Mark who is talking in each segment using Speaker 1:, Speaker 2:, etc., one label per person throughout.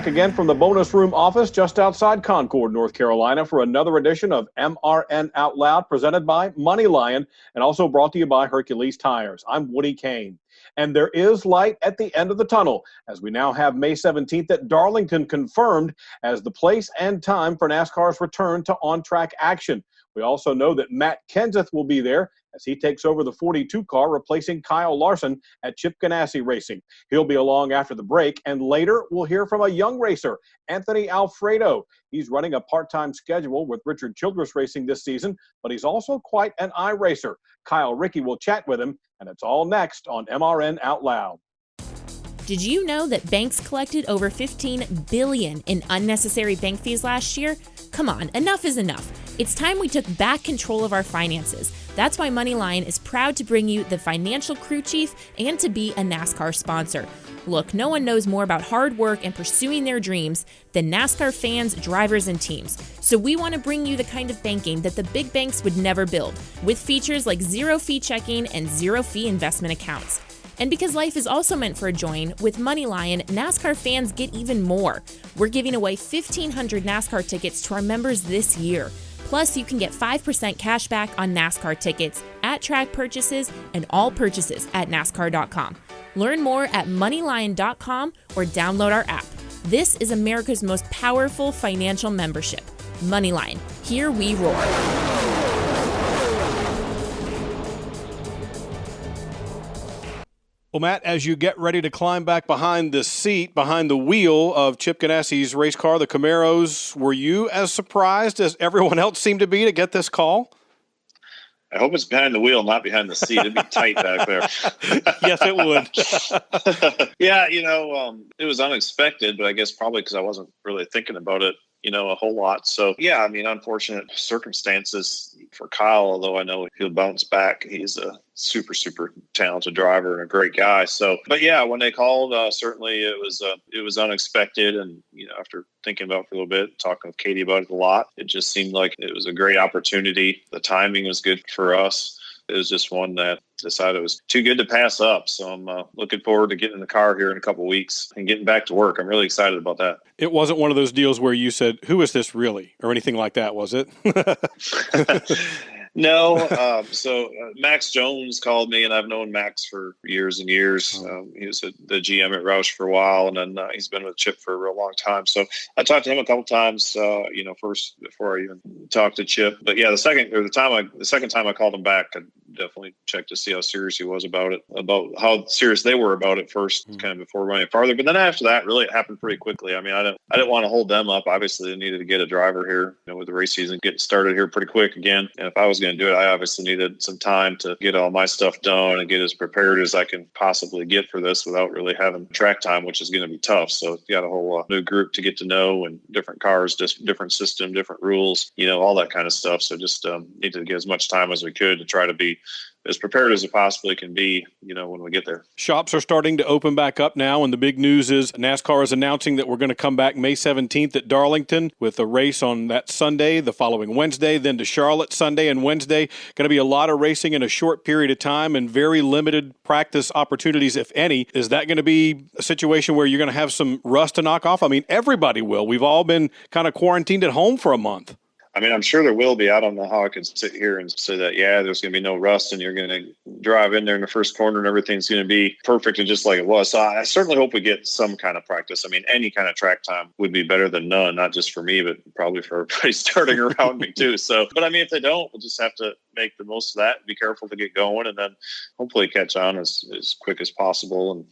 Speaker 1: back again from the bonus room office just outside Concord, North Carolina, for another edition of MRN Out Loud, presented by Money Lion and also brought to you by Hercules Tires. I'm Woody Kane. And there is light at the end of the tunnel, as we now have May 17th at Darlington confirmed as the place and time for NASCAR's return to on-track action. We also know that Matt Kenseth will be there as he takes over the 42 car, replacing Kyle Larson at Chip Ganassi Racing. He'll be along after the break, and later we'll hear from a young racer, Anthony Alfredo. He's running a part-time schedule with Richard Childress Racing this season, but he's also quite an iRacer. Kyle Rickey will chat with him, and it's all next on MRN Out Loud.
Speaker 2: Did you know that banks collected over $15 billion in unnecessary bank fees last year? Come on, enough is enough. It's time we took back control of our finances. That's why Money Lion is proud to bring you the Financial Crew Chief and to be a NASCAR sponsor. Look, no one knows more about hard work and pursuing their dreams than NASCAR fans, drivers, and teams. So we want to bring you the kind of banking that the big banks would never build, with features like zero-fee checking and zero-fee investment accounts. And because life is also meant for a join, with Money Lion, NASCAR fans get even more. We're giving away 1,500 NASCAR tickets to our members this year. Plus, you can get 5% cash back on NASCAR tickets, at-track purchases, and all purchases at NASCAR.com. Learn more at MoneyLion.com or download our app. This is America's most powerful financial membership. Money Lion, here we roar.
Speaker 1: Well, Matt, as you get ready to climb back behind the seat, behind the wheel of Chip Ganassi's race car, the Camaros, were you as surprised as everyone else seemed to be to get this call?
Speaker 3: I hope it's behind the wheel, not behind the seat. It'd be tight back there.
Speaker 1: Yes, it would.
Speaker 3: Yeah, it was unexpected, but I guess probably because I wasn't really thinking about it, a whole lot. So, yeah, unfortunate circumstances for Kyle, although I know he'll bounce back. He's a super, super talented driver and a great guy. So, but yeah, when they called, certainly it was unexpected. And, after thinking about it for a little bit, talking with Katie about it a lot, it just seemed like it was a great opportunity. The timing was good for us. It was just one that decided it was too good to pass up. So I'm looking forward to getting in the car here in a couple of weeks and getting back to work. I'm really excited about that.
Speaker 1: It wasn't one of those deals where you said, "Who is this really?" or anything like that, was it?
Speaker 3: No. So Max Jones called me, and I've known Max for years and years. He was the GM at Roush for a while, and then he's been with Chip for a real long time. So I talked to him a couple times, first before I even talked to Chip. But yeah, the second time I called him back, I definitely checked to see how serious he was about it, about how serious they were about it first, kind of before running farther. But then after that, really, it happened pretty quickly. I didn't want to hold them up. Obviously, they needed to get a driver here, with the race season getting started here pretty quick again. And if I was going to do it, I obviously needed some time to get all my stuff done and get as prepared as I can possibly get for this without really having track time, which is going to be tough. So you got a whole new group to get to know, and different cars, just different system, different rules, all that kind of stuff. So just needed to get as much time as we could to try to be as prepared as it possibly can be, when we get there.
Speaker 1: Shops are starting to open back up now, and the big news is NASCAR is announcing that we're going to come back May 17th at Darlington with a race on that Sunday, the following Wednesday, then to Charlotte Sunday and Wednesday. Going to be a lot of racing in a short period of time and very limited practice opportunities, if any. Is that going to be a situation where you're going to have some rust to knock off? Everybody will. We've all been kind of quarantined at home for a month.
Speaker 3: I'm sure there will be. I don't know how I could sit here and say that, there's going to be no rust and you're going to drive in there in the first corner and everything's going to be perfect and just like it was. So I certainly hope we get some kind of practice. Any kind of track time would be better than none, not just for me, but probably for everybody starting around me too. So, but if they don't, we'll just have to make the most of that and be careful to get going, and then hopefully catch on as quick as possible, and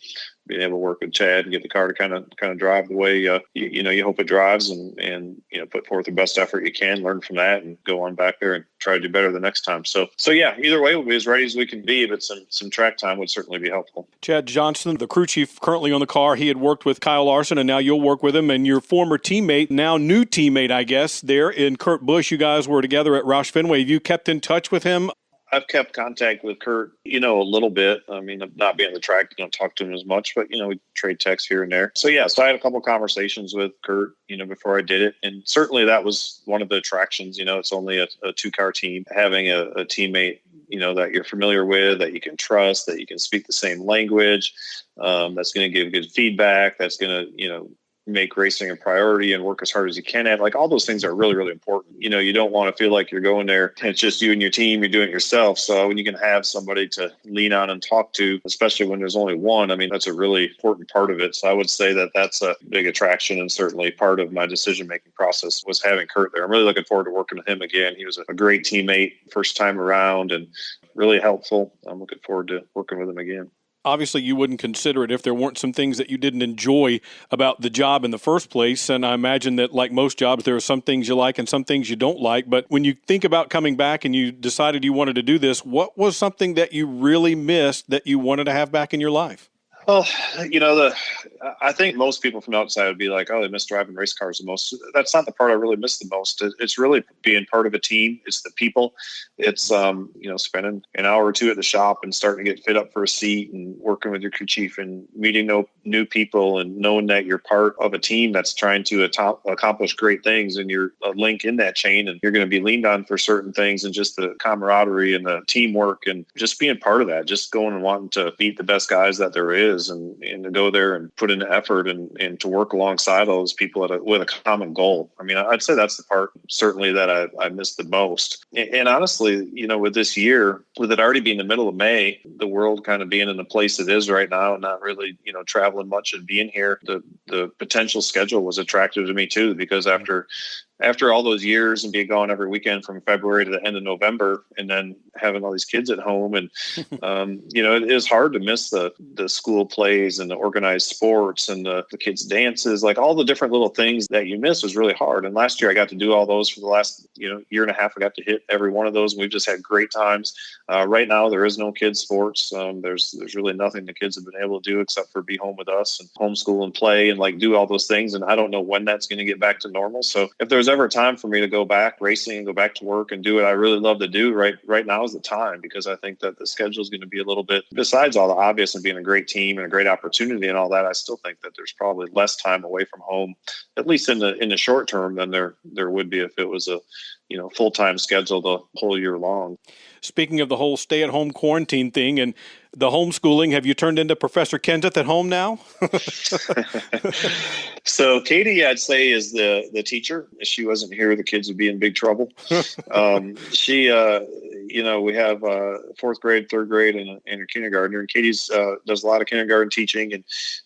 Speaker 3: being able to work with Chad and get the car to kind of drive the way you hope it drives, and put forth the best effort you can, learn from that, and go on back there and try to do better the next time. So yeah, either way, we'll be as ready as we can be, but some track time would certainly be helpful.
Speaker 1: Chad Johnston, the crew chief currently on the car, he had worked with Kyle Larson, and now you'll work with him, and your former teammate, now new teammate, I guess, there in Kurt Busch. You guys were together at Roush Fenway. Have you kept in touch with him?
Speaker 3: I've kept contact with Kurt, a little bit. Not being on the track, don't talk to him as much, but, we trade texts here and there. So, yeah, I had a couple conversations with Kurt, before I did it. And certainly that was one of the attractions. It's only a two-car team. Having a teammate, that you're familiar with, that you can trust, that you can speak the same language, that's going to give good feedback, that's going to, make racing a priority and work as hard as you can at. Like, all those things are really, really important. You don't want to feel like you're going there and it's just you and your team, you're doing it yourself. So when you can have somebody to lean on and talk to, especially when there's only one, I mean, that's a really important part of it. So I would say that that's a big attraction, and certainly part of my decision-making process was having Kurt there. I'm really looking forward to working with him again. He was a great teammate first time around and really helpful. I'm looking forward to working with him again.
Speaker 1: Obviously, you wouldn't consider it if there weren't some things that you didn't enjoy about the job in the first place. And I imagine that, like most jobs, there are some things you like and some things you don't like. But when you think about coming back and you decided you wanted to do this, what was something that you really missed that you wanted to have back in your life?
Speaker 3: Well, I think most people from outside would be like, oh, they miss driving race cars the most. That's not the part I really miss the most. It's really being part of a team. It's the people. It's, spending an hour or two at the shop and starting to get fit up for a seat and working with your crew chief and meeting new people and knowing that you're part of a team that's trying to accomplish great things, and you're a link in that chain, and you're going to be leaned on for certain things, and just the camaraderie and the teamwork and just being part of that, just going and wanting to beat the best guys that there is. And to go there and put in effort and to work alongside those people with a common goal. I mean, I'd say that's the part certainly that I missed the most. And honestly, with this year, with it already being the middle of May, the world kind of being in the place it is right now, and not really, traveling much and being here, the potential schedule was attractive to me too, because after all those years and being gone every weekend from February to the end of November, and then having all these kids at home, and it is hard to miss the school plays and the organized sports and the kids' dances, like all the different little things that you miss was really hard. And last year I got to do all those for the last year and a half. I got to hit every one of those, and we've just had great times. Right now there is no kids sports. There's really nothing the kids have been able to do except for be home with us and homeschool and play and like do all those things. And I don't know when that's going to get back to normal. So if there's ever a time for me to go back racing and go back to work and do what I really love to do, right now is the time, because I think that the schedule is going to be a little bit, besides all the obvious and being a great team and a great opportunity and all that, I still think that there's probably less time away from home, at least in the short term, than there would be if it was a full-time schedule the whole year long.
Speaker 1: Speaking of the whole stay-at-home quarantine thing and the homeschooling, have you turned into Professor Kenseth at home now?
Speaker 3: So Katie, I'd say, is the teacher. If she wasn't here, the kids would be in big trouble. She, we have fourth grade, third grade, and a kindergartner. And Katie's does a lot of kindergarten teaching,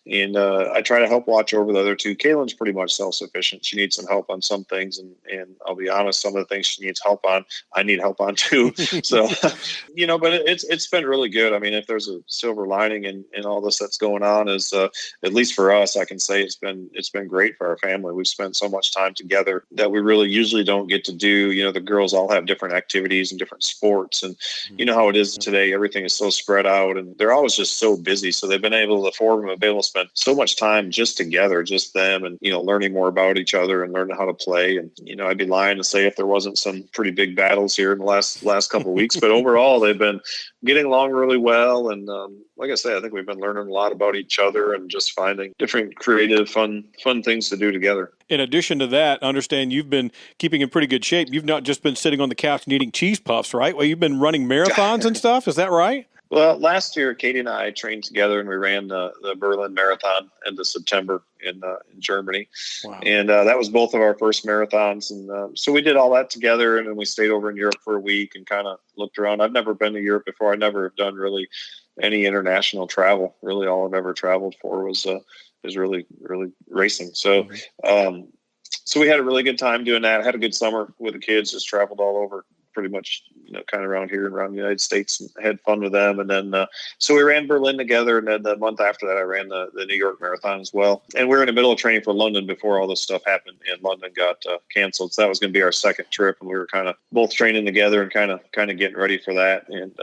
Speaker 3: and I try to help watch over the other two. Kaylin's pretty much self-sufficient. She needs some help on some things, and I'll be honest, some of the things she needs help on, I need help on too. So, but it's been really good. I mean, if there's a silver lining in all this that's going on, is at least for us, I can say it's been great for our family. We've spent so much time together that we really usually don't get to do. The girls all have different activities and different sports, and you know how it is today. Everything is so spread out, and they're always just so busy. So they've been able to spend so much time just together, just them, and learning more about each other and learning how to play. And I'd be lying to say if there wasn't some pretty big battles here in the last couple of weeks, but overall they've been getting along really well. And like I say, I think we've been learning a lot about each other and just finding different creative, fun things to do together.
Speaker 1: In addition to that, understand you've been keeping in pretty good shape. You've not just been sitting on the couch and eating cheese puffs, right? Well, you've been running marathons and stuff. Is that right?
Speaker 3: Well, last year, Katie and I trained together, and we ran the Berlin Marathon end of September in Germany. Wow. And that was both of our first marathons. And so we did all that together, and then we stayed over in Europe for a week and kind of looked around. I've never been to Europe before. I never have done really any international travel. Really, all I've ever traveled for was really, really racing. So, so we had a really good time doing that. I had a good summer with the kids, just traveled all over pretty much, kind of around here and around the United States, and had fun with them. And then, so we ran Berlin together. And then the month after that, I ran the New York Marathon as well. And we were in the middle of training for London before all this stuff happened, and London got canceled. So that was going to be our second trip. And we were kind of both training together and kind of getting ready for that. And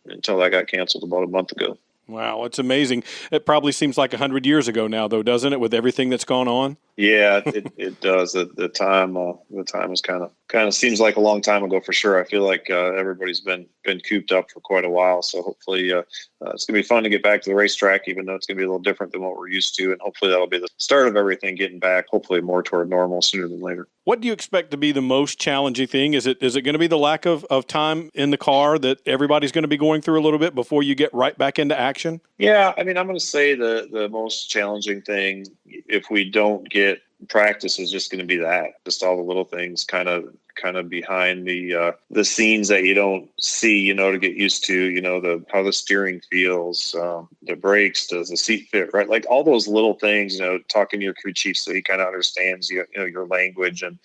Speaker 3: until that got canceled about a month ago.
Speaker 1: Wow, it's amazing. It probably seems like 100 years ago now, though, doesn't it, with everything that's gone on?
Speaker 3: Yeah, it does. The time is kind of seems like a long time ago for sure. I feel like everybody's been cooped up for quite a while. So hopefully it's going to be fun to get back to the racetrack, even though it's going to be a little different than what we're used to. And hopefully that'll be the start of everything getting back, hopefully more toward normal sooner than later.
Speaker 1: What do you expect to be the most challenging thing? Is it going to be the lack of time in the car that everybody's going to be going through a little bit before you get right back into action?
Speaker 3: Yeah, I mean, I'm going to say the most challenging thing, if we don't get practice, is just going to be that, just all the little things kind of behind the scenes that you don't see, to get used to, how the steering feels, the brakes, does the seat fit, right? Like all those little things, talking to your crew chief so he kind of understands, your language and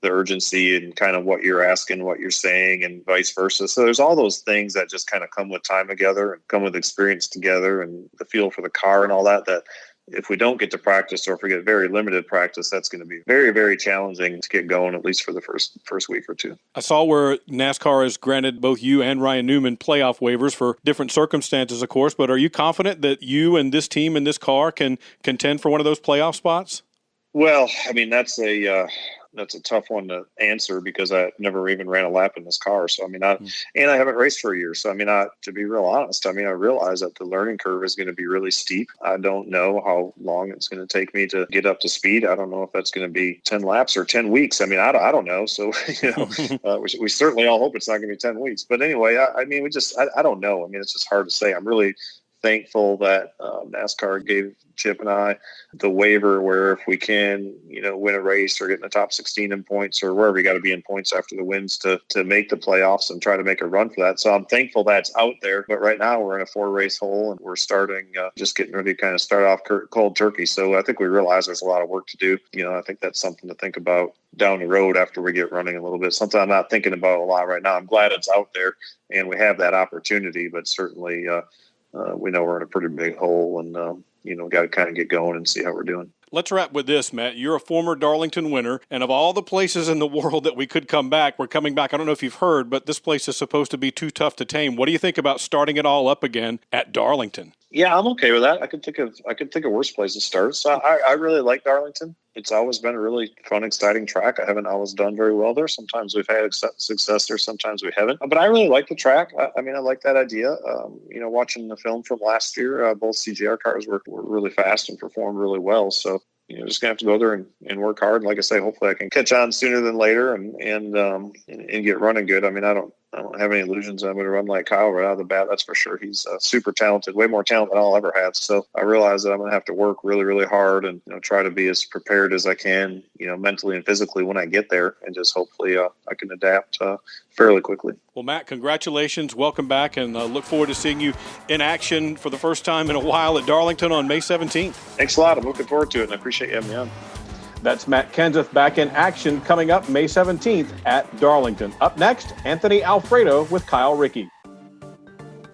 Speaker 3: the urgency and kind of what you're asking, what you're saying, and vice versa. So there's all those things that just kind of come with time together and come with experience together and the feel for the car and all that if we don't get to practice, or if we get very limited practice, that's going to be very, very challenging to get going, at least for the first week or two.
Speaker 1: I saw where NASCAR has granted both you and Ryan Newman playoff waivers for different circumstances, of course, but are you confident that you and this team and this car can contend for one of those playoff spots?
Speaker 3: Well, I mean, that's a tough one to answer because I never even ran a lap in this car. So, and I haven't raced for a year. So, to be real honest, I realize that the learning curve is going to be really steep. I don't know how long it's going to take me to get up to speed. I don't know if that's going to be 10 laps or 10 weeks. I don't know. So, we certainly all hope it's not going to be 10 weeks. But anyway, I don't know. It's just hard to say. I'm really thankful that NASCAR gave Chip and I the waiver where if we can, win a race or get in the top 16 in points or wherever you got to be in points after the wins to make the playoffs and try to make a run for that. So I'm thankful that's out there. But right now we're in a 4-race hole and we're starting, just getting ready to kind of start off cold turkey. So I think we realize there's a lot of work to do. I think that's something to think about down the road after we get running a little bit. Something I'm not thinking about a lot right now. I'm glad it's out there and we have that opportunity, but certainly, we know we're in a pretty big hole and, got to kind of get going and see how we're doing.
Speaker 1: Let's wrap with this, Matt. You're a former Darlington winner, and of all the places in the world that we could come back, we're coming back. I don't know if you've heard, but this place is supposed to be too tough to tame. What do you think about starting it all up again at Darlington?
Speaker 3: Yeah, I'm okay with that. I could think of worse places to start. So I really like Darlington. It's always been a really fun, exciting track. I haven't always done very well there. Sometimes we've had success there. Sometimes we haven't. But I really like the track. I like that idea. Watching the film from last year, both CGR cars were really fast and performed really well. So, just gonna have to go there and work hard. And like I say, hopefully I can catch on sooner than later and get running good. I don't have any illusions I'm going to run like Kyle right out of the bat. That's for sure. He's super talented, way more talent than I'll ever have. So I realize that I'm going to have to work really, really hard and try to be as prepared as I can, mentally and physically when I get there, and just hopefully I can adapt fairly quickly.
Speaker 1: Well, Matt, congratulations. Welcome back, and look forward to seeing you in action for the first time in a while at Darlington on May 17th.
Speaker 3: Thanks a lot. I'm looking forward to it, and I appreciate you having me on.
Speaker 1: That's Matt Kenseth back in action coming up May 17th at Darlington. Up next, Anthony Alfredo with Kyle Rickey.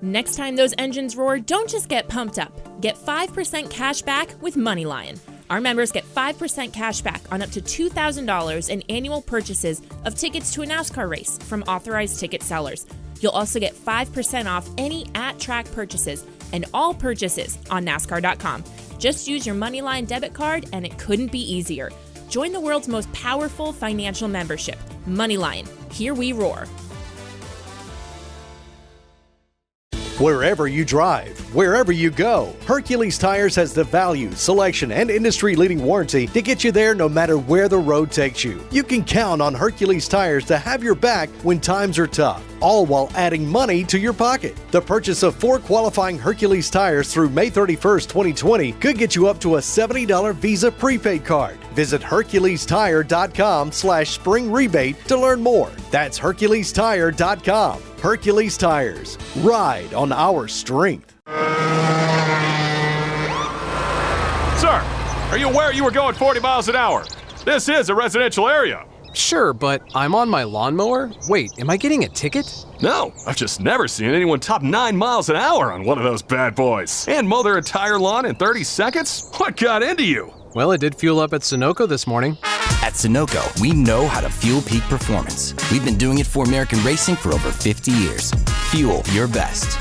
Speaker 2: Next time those engines roar, don't just get pumped up. Get 5% cash back with MoneyLion. Our members get 5% cash back on up to $2,000 in annual purchases of tickets to a NASCAR race from authorized ticket sellers. You'll also get 5% off any at-track purchases and all purchases on NASCAR.com. Just use your MoneyLion debit card and it couldn't be easier. Join the world's most powerful financial membership, MoneyLion. Here we roar.
Speaker 4: Wherever you drive, wherever you go, Hercules Tires has the value, selection, and industry-leading warranty to get you there no matter where the road takes you. You can count on Hercules Tires to have your back when times are tough, all while adding money to your pocket. The purchase of 4 qualifying Hercules tires through May 31st, 2020 could get you up to a $70 Visa prepaid card. Visit HerculesTire.com/spring rebate to learn more. That's HerculesTire.com. Hercules Tires. Ride on our strength.
Speaker 5: Sir, are you aware you were going 40 miles an hour? This is a residential area.
Speaker 6: Sure, but I'm on my lawnmower? Wait, am I getting a ticket?
Speaker 5: No, I've just never seen anyone top 9 miles an hour on one of those bad boys. And mow their entire lawn in 30 seconds? What got into you?
Speaker 6: Well, it did fuel up at Sunoco this morning.
Speaker 7: At Sunoco, we know how to fuel peak performance. We've been doing it for American racing for over 50 years. Fuel your best.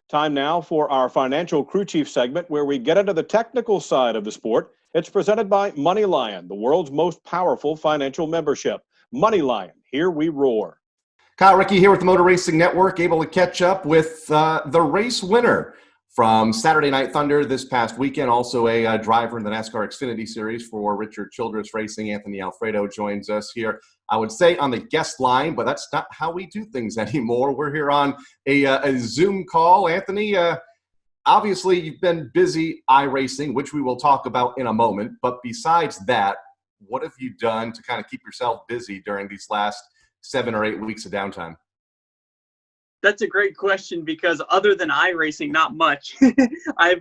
Speaker 1: Time now for our financial crew chief segment where we get into the technical side of the sport. It's presented by MoneyLion, the world's most powerful financial membership. MoneyLion, here we roar.
Speaker 8: Kyle Rickey here with the Motor Racing Network, able to catch up with the race winner from Saturday Night Thunder this past weekend. Also a driver in the NASCAR Xfinity Series for Richard Childress Racing. Anthony Alfredo joins us here, I would say, on the guest line, but that's not how we do things anymore. We're here on a Zoom call. Anthony, obviously you've been busy iRacing, which we will talk about in a moment. But besides that, what have you done to kind of keep yourself busy during these last 7 or 8 weeks of downtime?
Speaker 9: That's a great question, because other than iRacing, not much. I've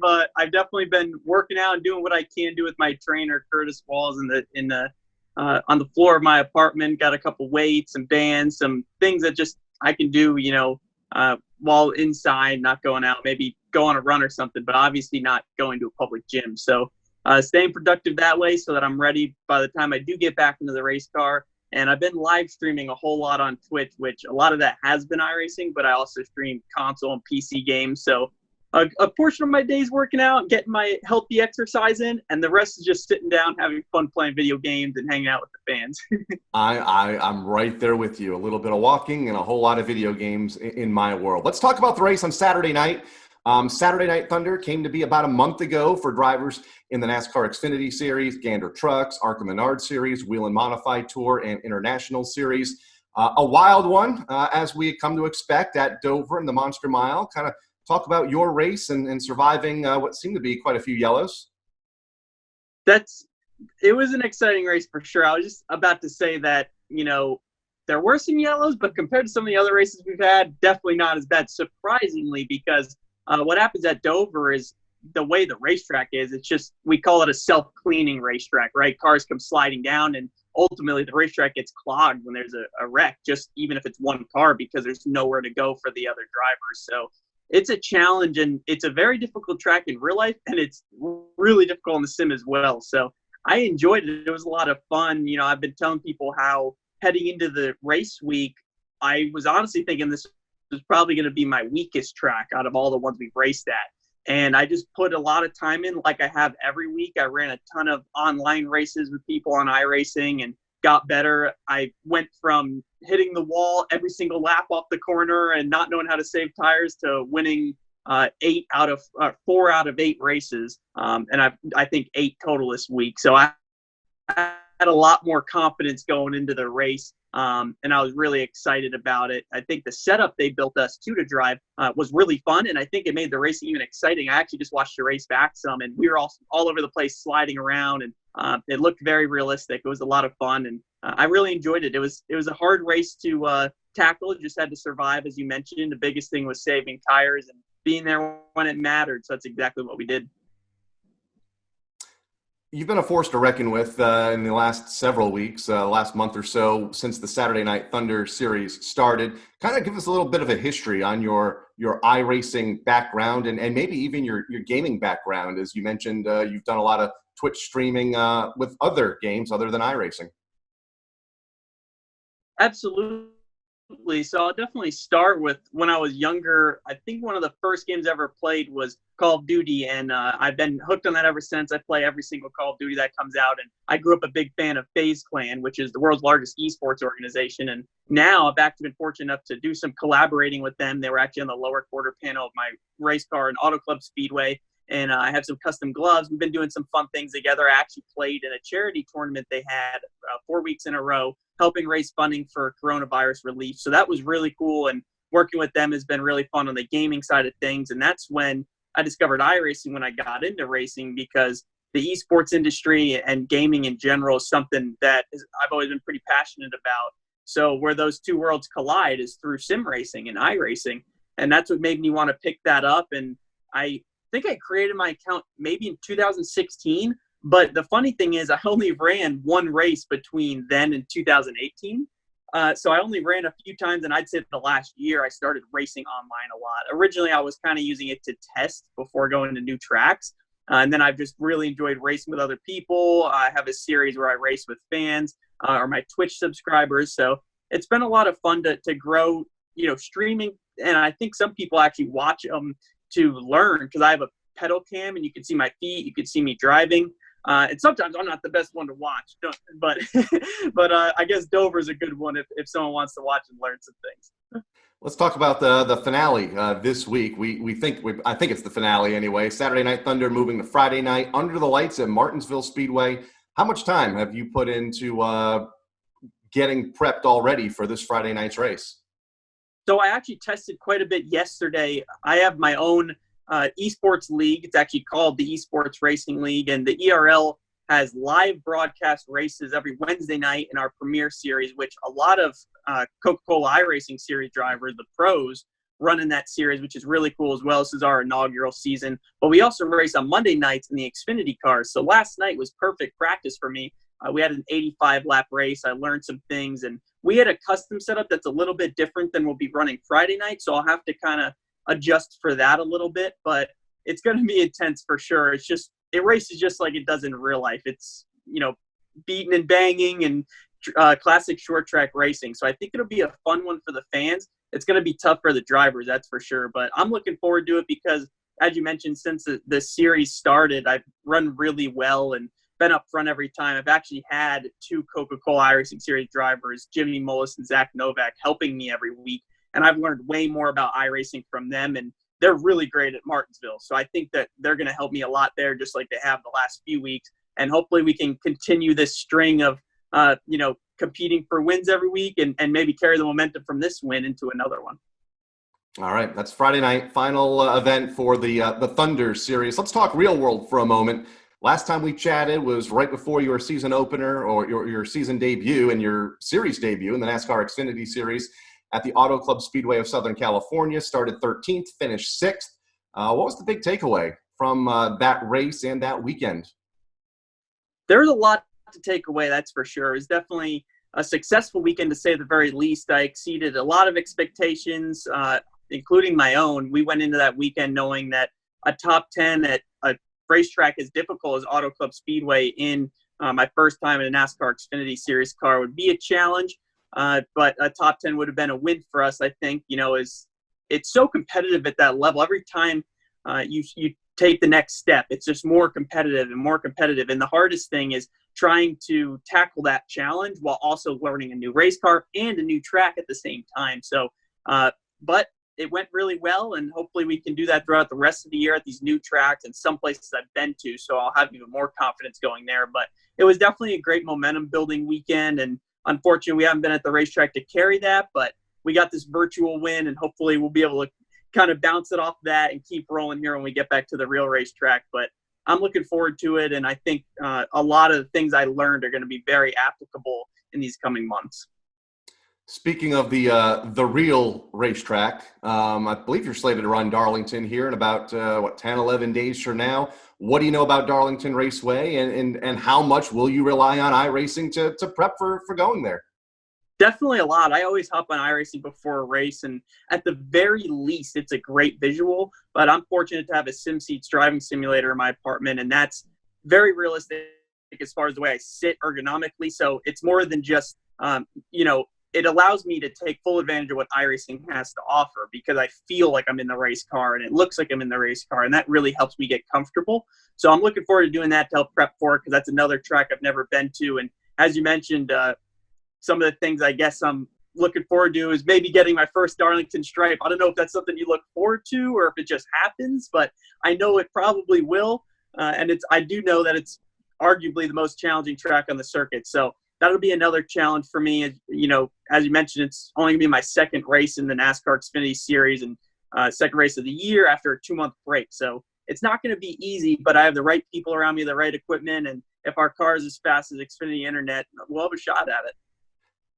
Speaker 9: definitely been working out and doing what I can do with my trainer, Curtis Walls, on the floor of my apartment. Got a couple weights, some bands, some things that just I can do, while inside, not going out, maybe go on a run or something, but obviously not going to a public gym. So staying productive that way so that I'm ready by the time I do get back into the race car. And I've been live streaming a whole lot on Twitch, which a lot of that has been iRacing, but I also stream console and PC games. So a portion of my day is working out, getting my healthy exercise in, and the rest is just sitting down, having fun playing video games and hanging out with the fans.
Speaker 8: I'm right there with you. A little bit of walking and a whole lot of video games in my world. Let's talk about the race on Saturday night. Saturday Night Thunder came to be about a month ago for drivers in the NASCAR Xfinity Series, Gander Trucks, ARCA Menard Series, Wheel and Modified Tour, and International Series. A wild one, as we come to expect at Dover in the Monster Mile. Kind of talk about your race and surviving what seemed to be quite a few yellows.
Speaker 9: It was an exciting race for sure. I was just about to say that, there were some yellows, but compared to some of the other races we've had, definitely not as bad, surprisingly, because what happens at Dover is the way the racetrack is, it's just, we call it a self-cleaning racetrack, right? Cars come sliding down, and ultimately the racetrack gets clogged when there's a wreck, just even if it's one car, because there's nowhere to go for the other drivers. So it's a challenge, and it's a very difficult track in real life, and it's really difficult in the sim as well. So I enjoyed it. It was a lot of fun. I've been telling people how heading into the race week, I was honestly thinking this was probably going to be my weakest track out of all the ones we've raced at. And I just put a lot of time in, like I have every week. I ran a ton of online races with people on iRacing and got better. I went from hitting the wall every single lap off the corner and not knowing how to save tires to winning 4 out of 8 races. And I think 8 total this week. So I had a lot more confidence going into the race. And I was really excited about it. I think the setup they built us to drive was really fun, and I think it made the race even exciting. I actually just watched the race back some, and we were all over the place sliding around, and it looked very realistic. It was a lot of fun, and I really enjoyed it. It was a hard race to tackle. It just had to survive, as you mentioned. The biggest thing was saving tires and being there when it mattered, so that's exactly what we did.
Speaker 8: You've been a force to reckon with in the last several weeks, last month or so, since the Saturday Night Thunder series started. Kind of give us a little bit of a history on your iRacing background and maybe even your gaming background. As you mentioned, you've done a lot of Twitch streaming with other games other than iRacing.
Speaker 9: Absolutely. So I'll definitely start with when I was younger. I think one of the first games I ever played was Call of Duty, and I've been hooked on that ever since. I play every single Call of Duty that comes out, and I grew up a big fan of FaZe Clan, which is the world's largest esports organization. And now I've actually been fortunate enough to do some collaborating with them. They were actually on the lower quarter panel of my race car in Auto Club Speedway, and I have some custom gloves. We've been doing some fun things together. I actually played in a charity tournament they had 4 weeks in a row, helping raise funding for coronavirus relief. So that was really cool, and working with them has been really fun on the gaming side of things. And that's when I discovered iRacing, when I got into racing, because the esports industry and gaming in general is something that I've always been pretty passionate about. So where those two worlds collide is through sim racing and iRacing. And that's what made me want to pick that up. And I think I created my account maybe in 2016. But the funny thing is I only ran one race between then and 2018. So I only ran a few times, and I'd say the last year I started racing online a lot. Originally, I was kind of using it to test before going to new tracks. And then I've just really enjoyed racing with other people. I have a series where I race with fans or my Twitch subscribers. So it's been a lot of fun to grow, streaming. And I think some people actually watch them to learn, because I have a pedal cam and you can see my feet. You can see me driving. And sometimes I'm not the best one to watch, but I guess Dover's a good one if someone wants to watch and learn some things.
Speaker 8: Let's talk about the finale this week. I think it's the finale anyway. Saturday Night Thunder moving to Friday night under the lights at Martinsville Speedway. How much time have you put into getting prepped already for this Friday night's race?
Speaker 9: So I actually tested quite a bit yesterday. I have my own esports league. It's actually called the Esports Racing League, and the ERL has live broadcast races every Wednesday night in our Premier Series, which a lot of Coca-Cola iRacing Series drivers, the pros, run in that series, which is really cool as well. This is our inaugural season. But we also race on Monday nights in the Xfinity cars. So last night was perfect practice for me. We had an 85-lap race. I learned some things, and we had a custom setup that's a little bit different than we'll be running Friday night, so I'll have to kind of adjust for that a little bit, but it's going to be intense for sure. It races just like it does in real life. It's, beating and banging and classic short track racing. So I think it'll be a fun one for the fans. It's going to be tough for the drivers, that's for sure. But I'm looking forward to it because, as you mentioned, since the series started, I've run really well and been up front every time. I've actually had 2 Coca-Cola iRacing Series drivers, Jimmy Mullis and Zach Novak, helping me every week. And I've learned way more about iRacing from them. And they're really great at Martinsville. So I think that they're going to help me a lot there, just like they have the last few weeks. And hopefully we can continue this string of, competing for wins every week and maybe carry the momentum from this win into another one.
Speaker 8: All right, that's Friday night, final event for the Thunder series. Let's talk real world for a moment. Last time we chatted was right before your season opener or your season debut and your series debut in the NASCAR Xfinity Series at the Auto Club Speedway of Southern California. Started 13th, finished 6th. What was the big takeaway from that race and that weekend?
Speaker 9: There's a lot to take away, that's for sure. It was definitely a successful weekend, to say the very least. I exceeded a lot of expectations, including my own. We went into that weekend knowing that a top 10 at a racetrack as difficult as Auto Club Speedway in my first time in a NASCAR Xfinity Series car would be a challenge. But a top 10 would have been a win for us, I think. It's so competitive at that level. Every time you take the next step, it's just more competitive and more competitive. And the hardest thing is trying to tackle that challenge while also learning a new race car and a new track at the same time. So, but it went really well, and hopefully we can do that throughout the rest of the year at these new tracks and some places I've been to. So I'll have even more confidence going there. But it was definitely a great momentum building weekend, and unfortunately, we haven't been at the racetrack to carry that, but we got this virtual win, and hopefully we'll be able to kind of bounce it off that and keep rolling here when we get back to the real racetrack. But I'm looking forward to it, and I think a lot of the things I learned are going to be very applicable in these coming months.
Speaker 8: Speaking of the real racetrack, I believe you're slated to run Darlington here in about, 10, 11 days from now. What do you know about Darlington Raceway, and how much will you rely on iRacing to prep for going there?
Speaker 9: Definitely a lot. I always hop on iRacing before a race, and at the very least, it's a great visual. But I'm fortunate to have a SimSeats driving simulator in my apartment, and that's very realistic as far as the way I sit ergonomically. So it's more than just, it allows me to take full advantage of what iRacing has to offer, because I feel like I'm in the race car and it looks like I'm in the race car, and that really helps me get comfortable. So I'm looking forward to doing that to help prep for it, because that's another track I've never been to. And as you mentioned, some of the things I guess I'm looking forward to is maybe getting my first Darlington stripe. I don't know if that's something you look forward to or if it just happens, but I know it probably will. And I do know that it's arguably the most challenging track on the circuit. So that'll be another challenge for me. As you mentioned, it's only going to be my second race in the NASCAR Xfinity Series and second race of the year after a 2-month break. So it's not going to be easy, but I have the right people around me, the right equipment, and if our car is as fast as Xfinity Internet, we'll have a shot at it.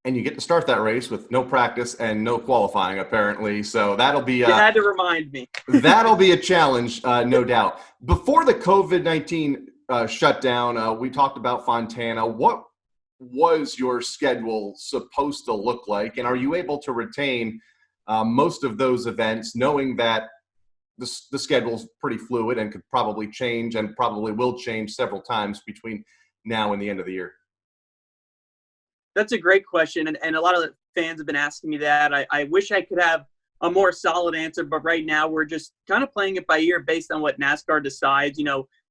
Speaker 8: And you get to start that race with no practice and no qualifying, apparently. So that'll be
Speaker 9: you had to remind me.
Speaker 8: That'll be a challenge, no doubt. Before the COVID-19 shutdown, we talked about Fontana. What was your schedule supposed to look like? And are you able to retain most of those events, knowing that the schedule's pretty fluid and could probably change and probably will change several times between now and the end of the year?
Speaker 9: That's a great question, and a lot of the fans have been asking me that. I wish I could have a more solid answer, but right now we're just kind of playing it by ear based on what NASCAR decides.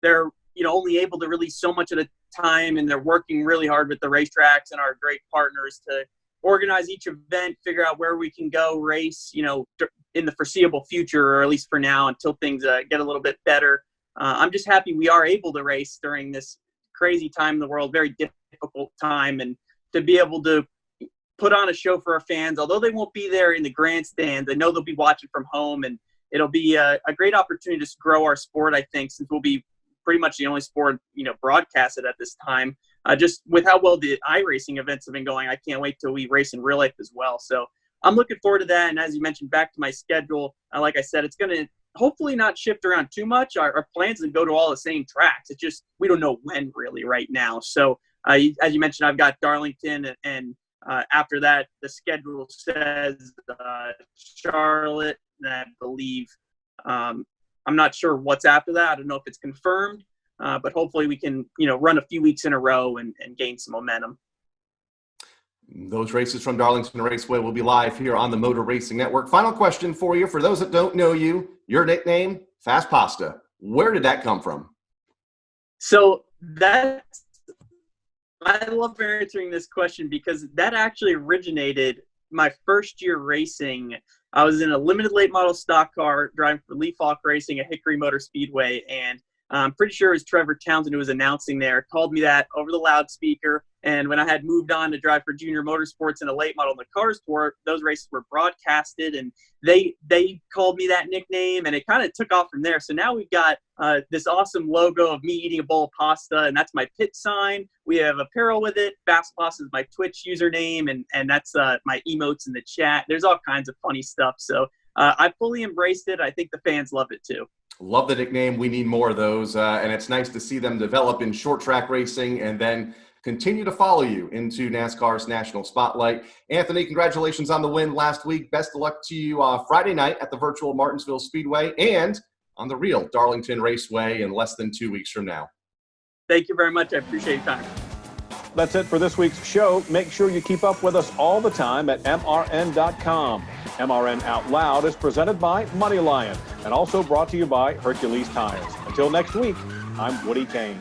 Speaker 9: They're only able to release so much at a time, and they're working really hard with the racetracks and our great partners to organize each event, figure out where we can go race, in the foreseeable future, or at least for now until things get a little bit better. I'm just happy we are able to race during this crazy time in the world, very difficult time, and to be able to put on a show for our fans, although they won't be there in the grandstands. I know they'll be watching from home, and it'll be a great opportunity to grow our sport, I think, since we'll be pretty much the only sport, broadcasted at this time. Just with how well the iRacing events have been going, I can't wait till we race in real life as well. So I'm looking forward to that. And as you mentioned, back to my schedule, like I said, it's going to hopefully not shift around too much. Our plans to go to all the same tracks. It's just we don't know when really right now. So as you mentioned, I've got Darlington, and after that, the schedule says Charlotte, and I believe I'm not sure what's after that. I don't know if it's confirmed. But hopefully we can, run a few weeks in a row and gain some momentum.
Speaker 8: Those races from Darlington Raceway will be live here on the Motor Racing Network. Final question for you. For those that don't know you, your nickname, Fast Pasta. Where did that come from?
Speaker 9: So I love answering this question because that actually originated my first year racing. I was in a limited late model stock car driving for Leaf Hawk Racing at Hickory Motor Speedway, and I'm pretty sure it was Trevor Townsend who was announcing there, called me that over the loudspeaker. And when I had moved on to drive for Junior Motorsports in a late model in the Cars Tour, those races were broadcasted, and they called me that nickname, and it kind of took off from there. So now we've got this awesome logo of me eating a bowl of pasta, and that's my pit sign. We have apparel with it. Fast Pasta is my Twitch username, and that's my emotes in the chat. There's all kinds of funny stuff. So I fully embraced it. I think the fans love it too.
Speaker 8: Love the nickname. We need more of those. And it's nice to see them develop in short track racing and then continue to follow you into NASCAR's national spotlight. Anthony, congratulations on the win last week. Best of luck to you Friday night at the virtual Martinsville Speedway and on the real Darlington Raceway in less than 2 weeks from now.
Speaker 9: Thank you very much. I appreciate your time.
Speaker 1: That's it for this week's show. Make sure you keep up with us all the time at MRN.com. MRN Out Loud is presented by Money Lion and also brought to you by Hercules Tires. Until next week, I'm Woody Kane.